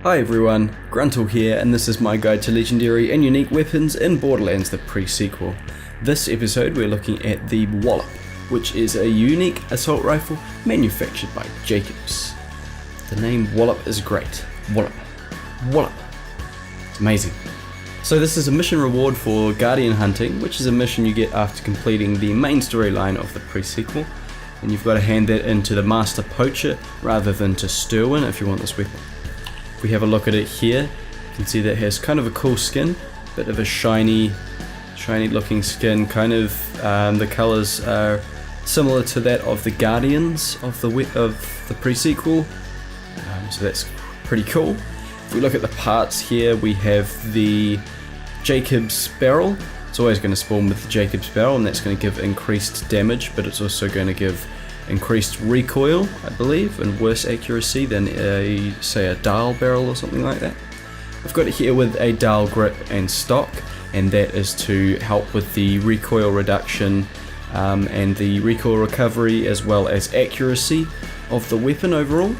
Hi everyone, Gruntle here, and this is my guide to legendary and unique weapons in Borderlands, the pre-sequel. This episode we're looking at the Wallop, which is a unique assault rifle manufactured by Jakobs. The name Wallop is great. Wallop. Wallop. It's amazing. So this is a mission reward for Guardian Hunting, which is a mission you get after completing the main storyline of the pre-sequel, and you've got to hand that in to the Master Poacher rather than to Sterwin if you want this weapon. If we have a look at it here, you can see that it has kind of a cool skin, bit of a shiny looking skin, kind of the colours are similar to that of the Guardians of the pre-sequel, so that's pretty cool. If we look at the parts here, we have the Jakobs barrel. It's always going to spawn with the Jakobs barrel, and that's going to give increased damage, but it's also going to give increased recoil, I believe, and worse accuracy than a Dahl barrel or something like that. I've got it here with a Dahl grip and stock, and that is to help with the recoil reduction and the recoil recovery as well as accuracy of the weapon overall,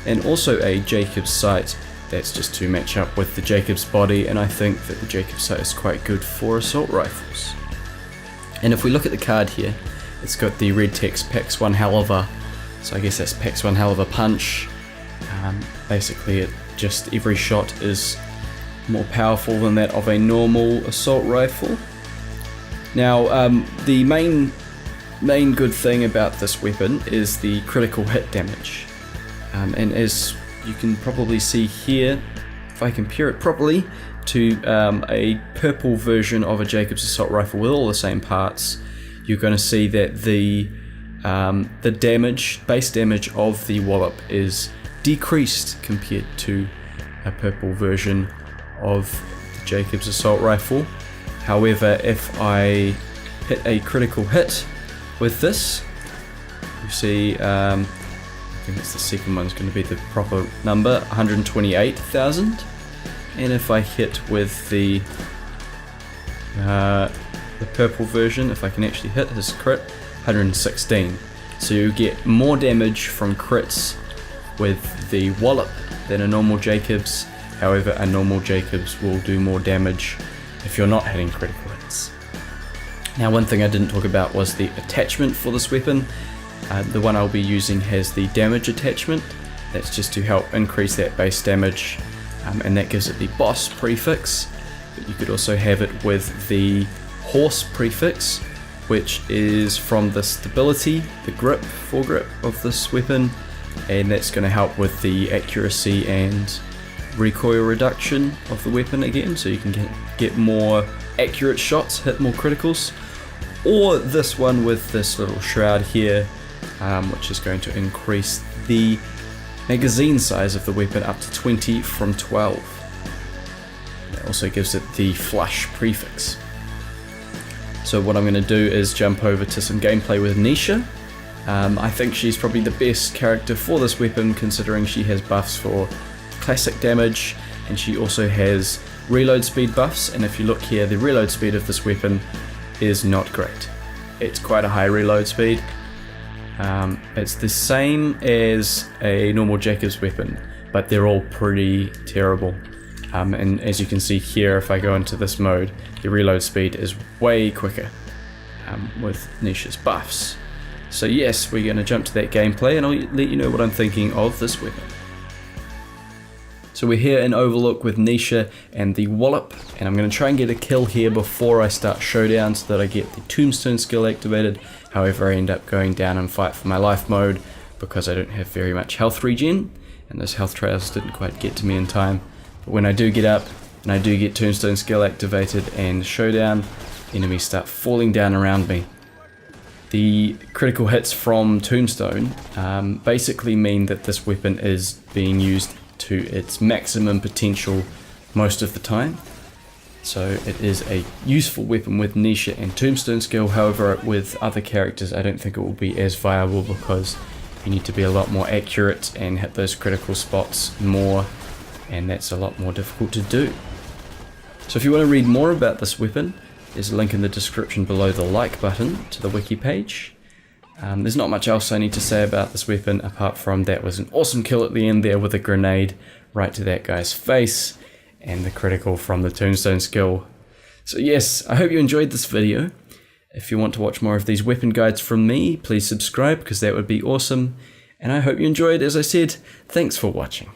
and also a Jakobs sight. That's just to match up with the Jakobs body, and I think that the Jakobs sight is quite good for assault rifles. And if we look at the card here, it's got the red text packs one hell of a, so I guess that's packs one hell of a punch. Basically it just every shot is more powerful than that of a normal assault rifle. Now the main good thing about this weapon is the critical hit damage, and as you can probably see here, if I compare it properly to a purple version of a Jakobs assault rifle with all the same parts, you're going to see that the base damage of the Wallop is decreased compared to a purple version of the Jakobs assault rifle. However, if I hit a critical hit with this, you see, I think it's the second one's going to be the proper number, 128,000. And if I hit with the purple version, if I can actually hit his crit, 116. So you get more damage from crits with the Wallop than a normal Jakobs. However, a normal Jakobs will do more damage if you're not hitting critical hits. Now, one thing I didn't talk about was the attachment for this weapon. The one I'll be using has the damage attachment. That's just to help increase that base damage, and that gives it the boss prefix. But you could also have it with the horse prefix, which is from the stability, the foregrip of this weapon, and that's going to help with the accuracy and recoil reduction of the weapon again, so you can get more accurate shots, hit more criticals. Or this one with this little shroud here, which is going to increase the magazine size of the weapon up to 20 from 12. That also gives it the flush prefix. So what I'm going to do is jump over to some gameplay with Nisha. I think she's probably the best character for this weapon, considering she has buffs for classic damage, and she also has reload speed buffs, and if you look here, the reload speed of this weapon is not great. It's quite a high reload speed. It's the same as a normal Jakobs weapon, but they're all pretty terrible. And as you can see here, if I go into this mode, the reload speed is way quicker with Nisha's buffs. So yes, we're going to jump to that gameplay, and I'll let you know what I'm thinking of this weapon. So we're here in Overlook with Nisha and the Wallop, and I'm going to try and get a kill here before I start Showdown so that I get the Tombstone skill activated. However, I end up going down and fight for my life mode because I don't have very much health regen, and those health trails didn't quite get to me in time. But when I do get up and I do get Tombstone skill activated and Showdown, enemies start falling down around me. The critical hits from Tombstone basically mean that this weapon is being used to its maximum potential most of the time. So it is a useful weapon with Nisha and Tombstone skill. However, with other characters I don't think it will be as viable because you need to be a lot more accurate and hit those critical spots more, and that's a lot more difficult to do. So if you want to read more about this weapon, there's a link in the description below the like button to the wiki page. There's not much else I need to say about this weapon apart from that was an awesome kill at the end there with a grenade right to that guy's face and the critical from the tombstone skill. So yes, I hope you enjoyed this video. If you want to watch more of these weapon guides from me, please subscribe because that would be awesome. And I hope you enjoyed. As I said, thanks for watching.